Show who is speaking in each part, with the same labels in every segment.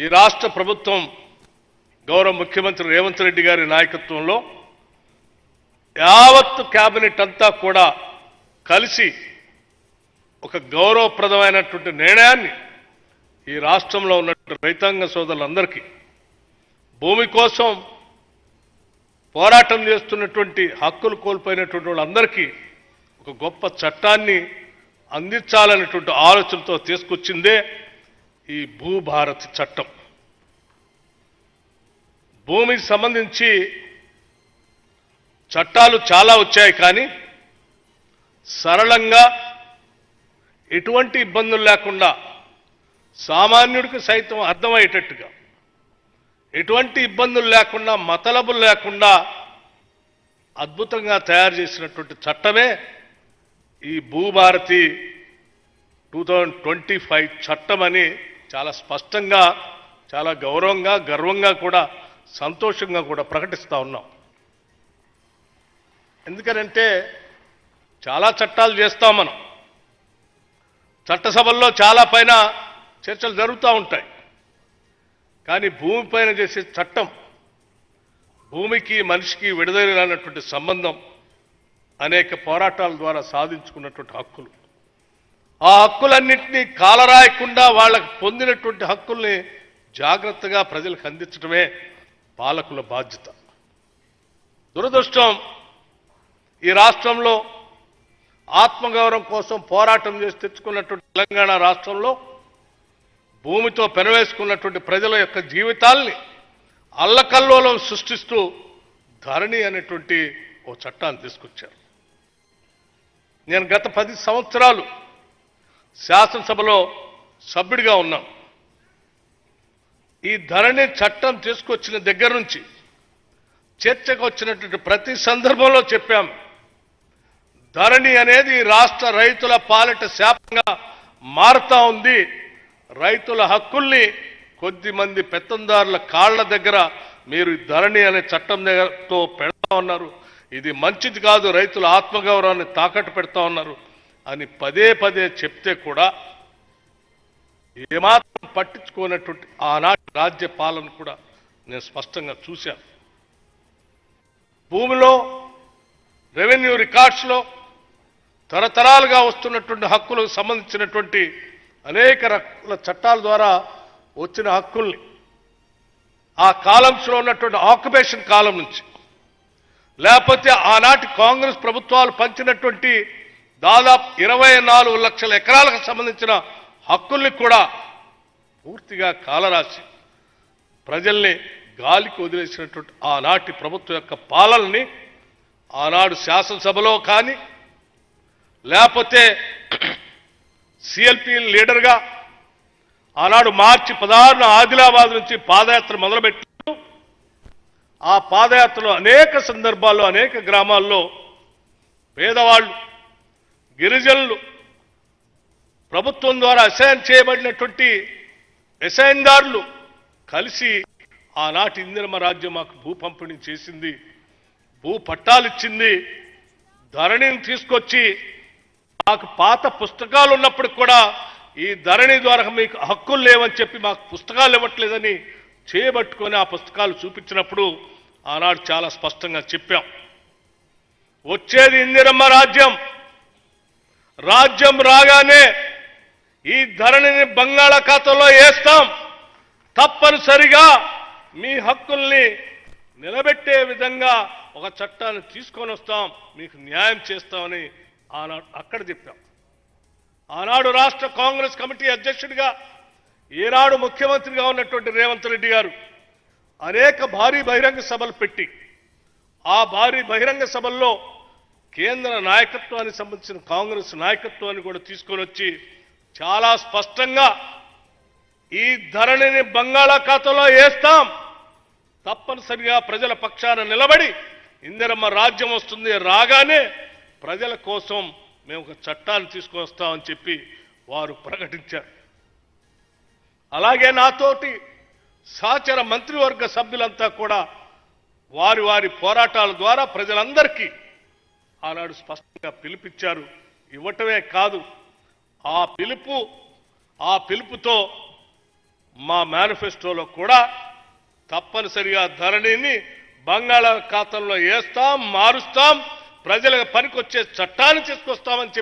Speaker 1: ఈ రాష్ట్ర ప్రభుత్వం గౌరవ ముఖ్యమంత్రి రేవంత్ రెడ్డి గారి నాయకత్వంలో యావత్తు కేబినెట్ అంతా కూడా కలిసి ఒక గౌరవప్రదమైనటువంటి నిర్ణయాన్ని ఈ రాష్ట్రంలో ఉన్నటువంటి రైతాంగ సోదరులందరికీ భూమి కోసం పోరాటం చేస్తున్నటువంటి హక్కులు కోల్పోయినటువంటి వాళ్ళందరికీ ఒక గొప్ప చట్టాన్ని అందించాలనేటువంటి ఆలోచనతో తీసుకొచ్చిందే ఈ భూభారతి చట్టం. భూమికి సంబంధించి చట్టాలు చాలా వచ్చాయి, కానీ సరళంగా ఎటువంటి ఇబ్బందులు లేకుండా సామాన్యుడికి సైతం అర్థమయ్యేటట్టుగా ఎటువంటి ఇబ్బందులు లేకుండా మతలబులు లేకుండా అద్భుతంగా తయారు చేసినటువంటి చట్టమే ఈ భూభారతి 2025 చట్టం అని చాలా స్పష్టంగా, చాలా గౌరవంగా, గర్వంగా కూడా, సంతోషంగా కూడా ప్రకటిస్తూ ఉన్నాం. ఎందుకనంటే చాలా చట్టాలు చేస్తాం మనం, చట్టసభల్లో చాలా పైన చర్చలు జరుగుతూ ఉంటాయి. కానీ భూమి పైన చేసే చట్టం, భూమికి మనిషికి విడదీయరానటువంటి సంబంధం, అనేక పోరాటాల ద్వారా సాధించుకున్నటువంటి హక్కులు, ఆ హక్కులన్నింటినీ కాలరాయకుండా వాళ్ళకు పొందినటువంటి హక్కుల్ని జాగ్రత్తగా ప్రజలకు అందించడమే పాలకుల బాధ్యత. దురదృష్టం, ఈ రాష్ట్రంలో ఆత్మగౌరవం కోసం పోరాటం చేసి తెచ్చుకున్నటువంటి తెలంగాణ రాష్ట్రంలో భూమితో పెనవేసుకున్నటువంటి ప్రజల యొక్క జీవితాల్ని అల్లకల్లోలం సృష్టిస్తూ ధరణి అనేటువంటి ఓ చట్టాన్ని తీసుకొచ్చారు. నేను గత 10 సంవత్సరాలు శాసనసభలో సభ్యుడిగా ఉన్నాను. ఈ ధరణి చట్టం తీసుకొచ్చిన దగ్గర నుంచి చర్చకు వచ్చినటువంటి ప్రతి సందర్భంలో చెప్పాం, ధరణి అనేది రాష్ట్ర రైతుల పాలిట శాపంగా మారుతా ఉంది. రైతుల హక్కుల్ని కొద్దిమంది పెత్తందారుల కాళ్ల దగ్గర మీరు ధరణి అనే చట్టం దగ్గరతో పెడతా ఉన్నారు, ఇది మంచిది కాదు, రైతుల ఆత్మగౌరవాన్ని తాకట్టు పెడతా ఉన్నారు అని పదే పదే చెప్తే కూడా ఏమాత్రం పట్టించుకున్నటువంటి ఆనాటి రాజ్య పాలన కూడా నేను స్పష్టంగా చూశాను. భూమిలో, రెవెన్యూ రికార్డ్స్లో తరతరాలుగా వస్తున్నటువంటి హక్కులకు సంబంధించినటువంటి అనేక రకాల చట్టాల ద్వారా వచ్చిన హక్కుల్ని ఆ కాలంలో ఉన్నటువంటి ఆక్యుపేషన్ కాలం నుంచి, లేకపోతే ఆనాటి కాంగ్రెస్ ప్రభుత్వాలు పంచినటువంటి దాదాపు 24 లక్షల ఎకరాలకు సంబంధించిన హక్కుల్ని కూడా పూర్తిగా కాలరాసి ప్రజల్ని గాలికి వదిలేసినటువంటి ఆనాటి ప్రభుత్వం యొక్క పాలనని ఆనాడు శాసనసభలో కానీ, లేకపోతే సిఎల్పి లీడర్గా ఆనాడు మార్చి 16న ఆదిలాబాద్ నుంచి పాదయాత్ర మొదలుపెట్టారు. ఆ పాదయాత్రలో అనేక సందర్భాల్లో, అనేక గ్రామాల్లో పేదవాళ్ళు, గిరిజనులు, ప్రభుత్వం ద్వారా అసైన్ చేయబడినటువంటి అసైన్దారులు కలిసి ఆనాటి ఇందిరమ్మ రాజ్యం మాకు భూ పంపిణీ చేసింది, భూ పట్టాలిచ్చింది, ధరణిని తీసుకొచ్చి మాకు పాత పుస్తకాలు ఉన్నప్పుడు కూడా ఈ ధరణి ద్వారా మీకు హక్కులు లేవని చెప్పి మాకు పుస్తకాలు ఇవ్వట్లేదని చేయబట్టుకొని ఆ పుస్తకాలు చూపించినప్పుడు ఆనాడు చాలా స్పష్టంగా చెప్పాం, వచ్చేది ఇందిరమ్మ రాజ్యం, రాజ్యం రాగానే ఈ ధరణిని బంగాళాఖాతంలో వేస్తాం, తప్పనిసరిగా మీ హక్కుల్ని నిలబెట్టే విధంగా ఒక చట్టాన్ని తీసుకొని వస్తాం, మీకు న్యాయం చేస్తామని ఆనాడు అక్కడ చెప్పాం. ఆనాడు రాష్ట్ర కాంగ్రెస్ కమిటీ అధ్యక్షుడిగా, ఈనాడు ముఖ్యమంత్రిగా ఉన్నటువంటి రేవంత్ రెడ్డి గారు అనేక భారీ బహిరంగ సభలు పెట్టి, ఆ భారీ బహిరంగ సభల్లో కేంద్ర నాయకత్వానికి సంబంధించిన కాంగ్రెస్ నాయకత్వాన్ని కూడా తీసుకొని వచ్చి చాలా స్పష్టంగా ఈ ధరణిని బంగాళాఖాతంలో వేస్తాం, తప్పనిసరిగా ప్రజల పక్షాన నిలబడి ఇందిరమ్మ రాజ్యం వస్తుంది, రాగానే ప్రజల కోసం మేము ఒక చట్టాన్ని తీసుకొస్తామని చెప్పి వారు ప్రకటించారు. అలాగే నాతోటి సహచర మంత్రివర్గ సభ్యులంతా కూడా వారి వారి పోరాటాల ద్వారా ప్రజలందరికీ ఆనాడు స్పష్టంగా పిలుపిచ్చారు. ఇవ్వటమే కాదు, ఆ పిలుపుతో మా మేనిఫెస్టోలో కూడా తప్పనిసరిగా ధరణిని బంగాళాఖాతంలో వేస్తాం, మారుస్తాం, ప్రజలకు పనికొచ్చే చట్టాన్ని తీసుకొస్తామని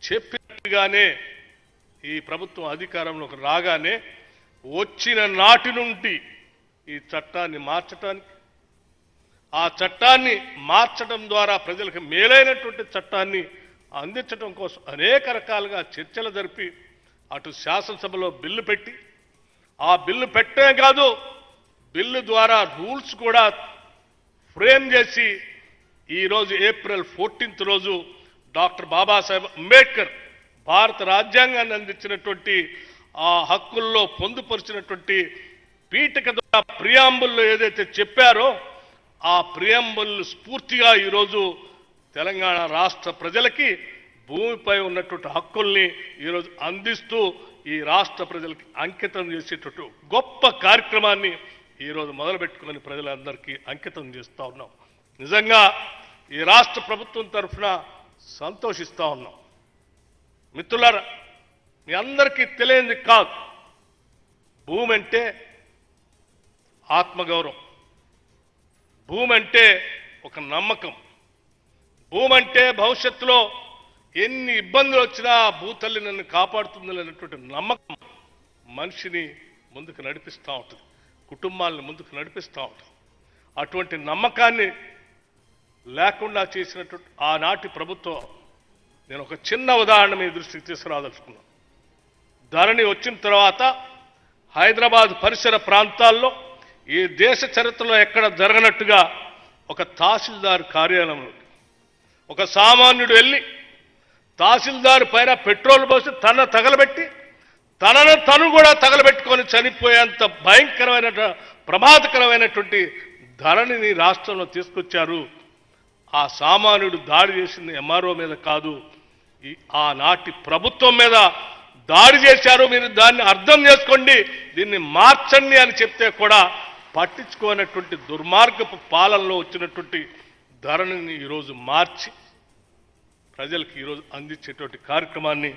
Speaker 1: చెప్పినట్టుగానే ఈ ప్రభుత్వం అధికారంలోకి రాగానే వచ్చిన నాటి నుండి ఈ చట్టాన్ని మార్చడానికి, ఆ చట్టాన్ని మార్చడం ద్వారా ప్రజలకు మేలైనటువంటి చట్టాన్ని అందించడం కోసం అనేక రకాలుగా చర్చలు జరిపి అటు శాసనసభలో బిల్లు పెట్టి, ఆ బిల్లు పెట్టే కాదు బిల్లు ద్వారా రూల్స్ కూడా ఫ్రేమ్ చేసి ఈరోజు ఏప్రిల్ 14th రోజు డాక్టర్ బాబాసాహెబ్ అంబేద్కర్ భారత రాజ్యాంగాన్ని అందించినటువంటి ఆ హక్కుల్లో పొందుపరిచినటువంటి పీఠిక ద్వారా ప్రియాంబుల్లో ఏదైతే చెప్పారో ఆ ప్రియాంబుల్ స్ఫూర్తిగా ఈరోజు తెలంగాణ రాష్ట్ర ప్రజలకి భూమిపై ఉన్నటువంటి హక్కుల్ని ఈరోజు అందిస్తూ ఈ రాష్ట్ర ప్రజలకి అంకితం చేసేటట్టు గొప్ప కార్యక్రమాన్ని ఈరోజు మొదలుపెట్టుకొని ప్రజలందరికీ అంకితం చేస్తూ ఉన్నాం. నిజంగా ఈ రాష్ట్ర ప్రభుత్వం తరఫున సంతోషిస్తూ ఉన్నాం. మిత్రులారా, మీ అందరికీ తెలియంది కాదు, భూమి అంటే ఆత్మగౌరవం, భూమి అంటే ఒక నమ్మకం, భూమి అంటే భవిష్యత్తులో ఎన్ని ఇబ్బందులు వచ్చినా భూతల్లి నన్ను కాపాడుతుంది అనేటువంటి నమ్మకం మనిషిని ముందుకు నడిపిస్తూ ఉంటుంది, కుటుంబాలను ముందుకు నడిపిస్తూ ఉంటుంది. అటువంటి నమ్మకాన్ని లేకుండా చేసినటువంటి ఆనాటి ప్రభుత్వం, నేను ఒక చిన్న ఉదాహరణ మీ దృష్టికి తీసుకురాదలుచుకున్నాను. ధరణి వచ్చిన తర్వాత హైదరాబాద్ పరిసర ప్రాంతాల్లో ఈ దేశ చరిత్రలో ఎక్కడ జరగనట్టుగా ఒక తహసీల్దార్ కార్యాలయంలో ఒక సామాన్యుడు వెళ్ళి తహసీల్దార్ పైన పెట్రోల్ పోసి తగలబెట్టి తనను తను కూడా తగలబెట్టుకొని చనిపోయేంత భయంకరమైన ప్రమాదకరమైనటువంటి ధరణిని రాష్ట్రంలో తీసుకొచ్చారు. ఆ సామాన్యుడు దాడి చేసింది ఎంఆర్ఓ మీద కాదు, ఆనాటి ప్రభుత్వం మీద దాడి చేశారు. మీరు దాన్ని అర్థం చేసుకోండి, దీన్ని మార్చండి అని చెప్తే కూడా పట్టించుకోనటువంటి దుర్మార్గపు పాలనలో వచ్చినటువంటి ధరణిని ఈరోజు మార్చి ప్రజలకు ఈరోజు అందించేటువంటి కార్యక్రమాన్ని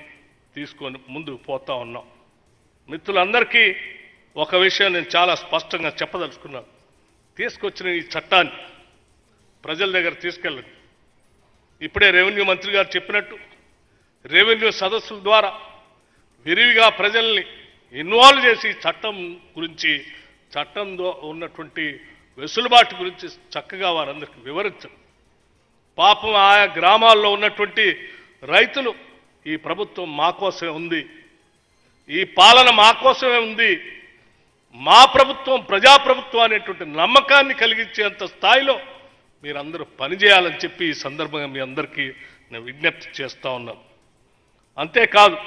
Speaker 1: తీసుకొని ముందుకు పోతా ఉన్నాం. మిత్రులందరికీ ఒక విషయం నేను చాలా స్పష్టంగా చెప్పదలుచుకున్నాను. తీసుకొచ్చిన ఈ చట్టాన్ని ప్రజల దగ్గర తీసుకెళ్ళండి. ఇప్పుడే రెవెన్యూ మంత్రి గారు చెప్పినట్టు రెవెన్యూ సదస్సుల ద్వారా విరివిగా ప్రజల్ని ఇన్వాల్వ్ చేసి చట్టం గురించి, చట్టంలో ఉన్నటువంటి వెసులుబాటు గురించి చక్కగా వారందరికీ వివరించండి. పాపం ఆయా గ్రామాల్లో ఉన్నటువంటి రైతులు ఈ ప్రభుత్వం మా కోసమే ఉంది, ఈ పాలన మా కోసమే ఉంది, మా ప్రభుత్వం ప్రజాప్రభుత్వం అనేటువంటి నమ్మకాన్ని కలిగించేంత స్థాయిలో మీరందరూ పనిచేయాలని చెప్పి ఈ సందర్భంగా మీ అందరికీ నేను విజ్ఞప్తి చేస్తూ ఉన్నాను. అంతేకాదు,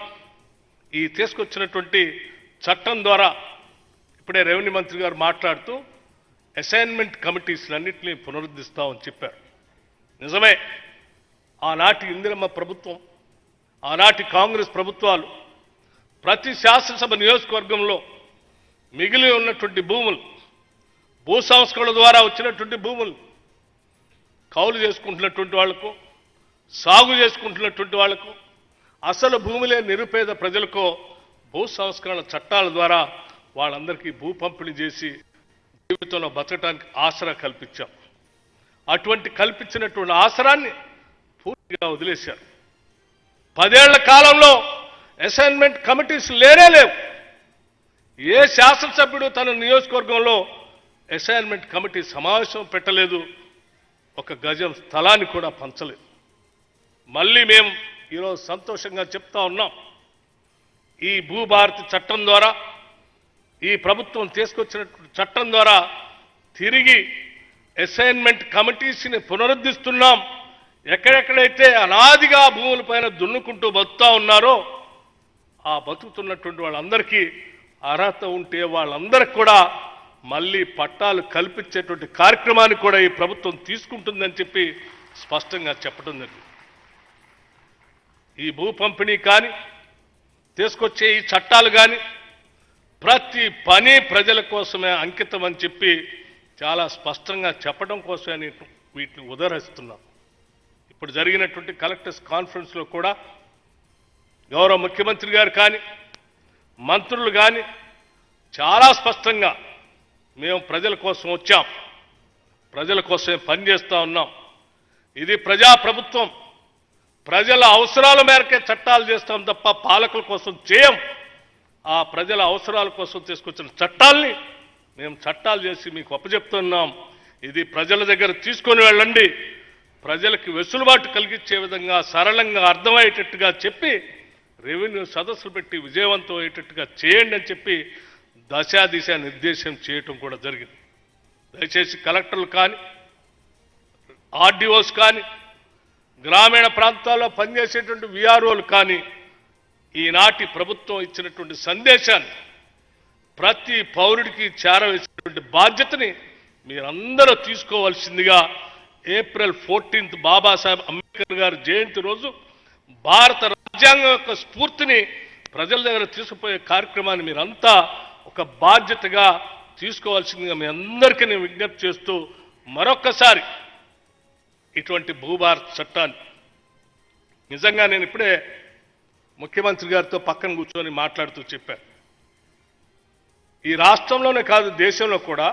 Speaker 1: ఈ తీసుకొచ్చినటువంటి చట్టం ద్వారా ఇప్పుడే రెవెన్యూ మంత్రి గారు మాట్లాడుతూ అసైన్మెంట్ కమిటీస్లన్నింటినీ పునరుద్ధరిస్తామని చెప్పారు. నిజమే, ఆనాటి ఇందిరమ్మ ప్రభుత్వం, ఆనాటి కాంగ్రెస్ ప్రభుత్వాలు ప్రతి శాసనసభ నియోజకవర్గంలో మిగిలి ఉన్నటువంటి భూములు, భూ సంస్కరణ ద్వారా వచ్చినటువంటి భూములు కౌలు చేసుకుంటున్నటువంటి వాళ్లకు, సాగు చేసుకుంటున్నటువంటి వాళ్లకు, అసలు భూములే నిరుపేద ప్రజలకు భూ సంస్కరణ చట్టాల ద్వారా వాళ్ళందరికీ భూ పంపిణీ చేసి జీవితంలో బతకడానికి ఆసరా కల్పించాం. అటువంటి కల్పించినటువంటి ఆసరాన్ని పూర్తిగా వదిలేశారు. 10 ఏళ్ల కాలంలో అసైన్మెంట్ కమిటీస్ లేవు. ఏ శాసనసభ్యుడు తన నియోజకవర్గంలో అసైన్మెంట్ కమిటీ సమావేశం పెట్టలేదు, ఒక గజం స్థలాన్ని కూడా పంచలేదు. మళ్ళీ మేము ఈరోజు సంతోషంగా చెప్తా ఉన్నాం, ఈ భూభారతి చట్టం ద్వారా, ఈ ప్రభుత్వం తీసుకొచ్చినటువంటి చట్టం ద్వారా తిరిగి అసైన్మెంట్ కమిటీస్ని పునరుద్ధరిస్తున్నాం. ఎక్కడెక్కడైతే అనాదిగా భూములపైన దున్నుకుంటూ బతుకుతా ఉన్నారో ఆ బతుకుతున్నటువంటి వాళ్ళందరికీ అర్హత ఉంటే వాళ్ళందరికీ కూడా మళ్ళీ పట్టాలు కల్పించేటువంటి కార్యక్రమాన్ని కూడా ఈ ప్రభుత్వం తీసుకుంటుందని చెప్పి స్పష్టంగా చెప్పడం జరిగింది. ఈ భూ పంపిణీ కానీ, తీసుకొచ్చే ఈ చట్టాలు కానీ ప్రతి పని ప్రజల కోసమే అంకితం అని చెప్పి చాలా స్పష్టంగా చెప్పడం కోసమే వీటిని ఉదహరిస్తున్నాం. ఇప్పుడు జరిగినటువంటి కలెక్టర్స్ కాన్ఫరెన్స్లో కూడా గౌరవ ముఖ్యమంత్రి గారు కానీ, మంత్రులు కానీ చాలా స్పష్టంగా మేము ప్రజల కోసం వచ్చాం, ప్రజల కోసమే పనిచేస్తూ ఉన్నాం. ఇది ప్రజాప్రభుత్వం. ప్రజల అవసరాల మేరకే చట్టాలు చేస్తాం తప్ప పాలకుల కోసం చేయం. ఆ ప్రజల అవసరాల కోసం తీసుకొచ్చిన చట్టాల్ని మేము చట్టాలు చేసి మీకు అప్పచెప్తున్నాం. ఇది ప్రజల దగ్గర తీసుకొని వెళ్ళండి, ప్రజలకి వెసులుబాటు కలిగించే విధంగా సరళంగా అర్థమయ్యేటట్టుగా చెప్పి రెవెన్యూ సదస్సులు పెట్టి విజయవంతం అయ్యేటట్టుగా చేయండి అని చెప్పి దశ నిర్దేశం చేయటం కూడా జరిగింది. దయచేసి కలెక్టర్లు కానీ, ఆర్డీఓస్ కానీ, గ్రామీణ ప్రాంతాల్లో పనిచేసేటువంటి విఆర్ఓలు కానీ ఈనాటి ప్రభుత్వం ఇచ్చినటువంటి సందేశాన్ని ప్రతి పౌరుడికి చేరవేసినటువంటి బాధ్యతని మీరందరూ తీసుకోవాల్సిందిగా ఏప్రిల్ 14 బాబాసాహెబ్ అంబేద్కర్ గారి జయంతి రోజు భారత రాజ్యాంగం యొక్క స్ఫూర్తిని ప్రజల దగ్గర తీసుకుపోయే కార్యక్రమాన్ని మీరంతా ఒక బాధ్యతగా తీసుకోవాల్సిందిగా మీ అందరికీ నేను విజ్ఞప్తి చేస్తూ మరొక్కసారి ఇటువంటి భూభారత్ చట్టాన్ని నిజంగా నేను ఇప్పుడే ముఖ్యమంత్రి గారితో పక్కన కూర్చొని మాట్లాడుతూ చెప్పాను. ఈ రాష్ట్రంలోనే కాదు దేశంలో కూడా